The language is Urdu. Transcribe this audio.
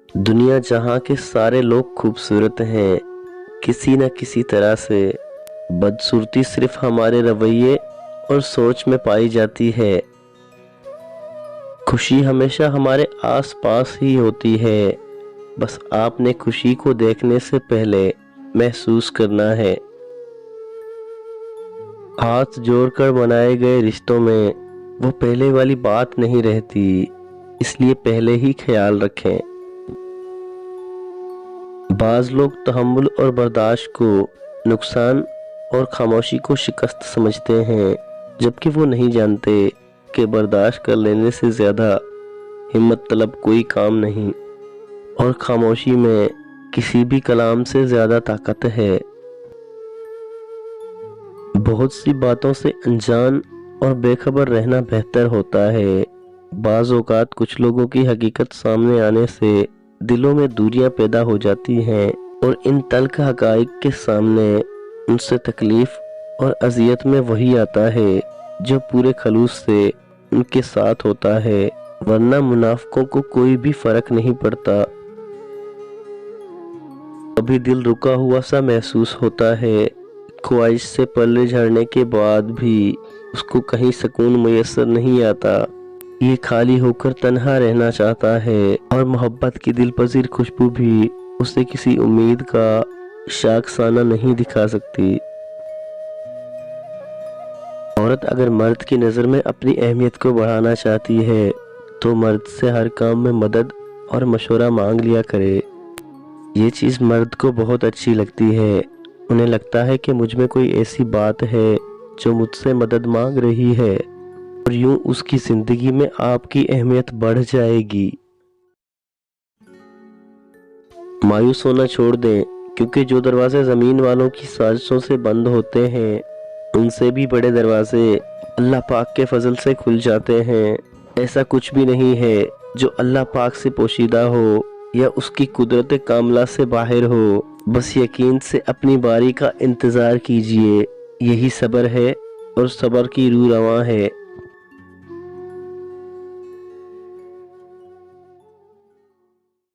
دنیا جہاں کے سارے لوگ خوبصورت ہیں، کسی نہ کسی طرح سے بدصورتی صرف ہمارے رویے اور سوچ میں پائی جاتی ہے۔ خوشی ہمیشہ ہمارے آس پاس ہی ہوتی ہے، بس آپ نے خوشی کو دیکھنے سے پہلے محسوس کرنا ہے۔ ہاتھ جوڑ کر بنائے گئے رشتوں میں وہ پہلے والی بات نہیں رہتی، اس لیے پہلے ہی خیال رکھیں۔ بعض لوگ تحمل اور برداشت کو نقصان اور خاموشی کو شکست سمجھتے ہیں، جبکہ وہ نہیں جانتے کہ برداشت کر لینے سے زیادہ ہمت طلب کوئی کام نہیں، اور خاموشی میں کسی بھی کلام سے زیادہ طاقت ہے۔ بہت سی باتوں سے انجان اور بے خبر رہنا بہتر ہوتا ہے۔ بعض اوقات کچھ لوگوں کی حقیقت سامنے آنے سے دلوں میں دوریاں پیدا ہو جاتی ہیں، اور ان تلخ حقائق کے سامنے ان سے تکلیف اور اذیت میں وہی آتا ہے جو پورے خلوص سے ان کے ساتھ ہوتا ہے، ورنہ منافقوں کو کوئی بھی فرق نہیں پڑتا۔ کبھی دل رکا ہوا سا محسوس ہوتا ہے، خواہش سے پلے جھڑنے کے بعد بھی اس کو کہیں سکون میسر نہیں آتا۔ یہ خالی ہو کر تنہا رہنا چاہتا ہے، اور محبت کی دل پذیر خوشبو بھی اسے کسی امید کا شاخسانہ نہیں دکھا سکتی۔ عورت اگر مرد کی نظر میں اپنی اہمیت کو بڑھانا چاہتی ہے تو مرد سے ہر کام میں مدد اور مشورہ مانگ لیا کرے۔ یہ چیز مرد کو بہت اچھی لگتی ہے، انہیں لگتا ہے کہ مجھ میں کوئی ایسی بات ہے جو مجھ سے مدد مانگ رہی ہے، اور یوں اس کی زندگی میں آپ کی اہمیت بڑھ جائے گی۔ مایوس ہونا چھوڑ دیں، کیونکہ جو دروازے زمین والوں کی سازشوں سے بند ہوتے ہیں ان سے بھی بڑے دروازے اللہ پاک کے فضل سے کھل جاتے ہیں۔ ایسا کچھ بھی نہیں ہے جو اللہ پاک سے پوشیدہ ہو یا اس کی قدرت کاملہ سے باہر ہو، بس یقین سے اپنی باری کا انتظار کیجئے، یہی صبر ہے، اور صبر کی روح رواں ہے۔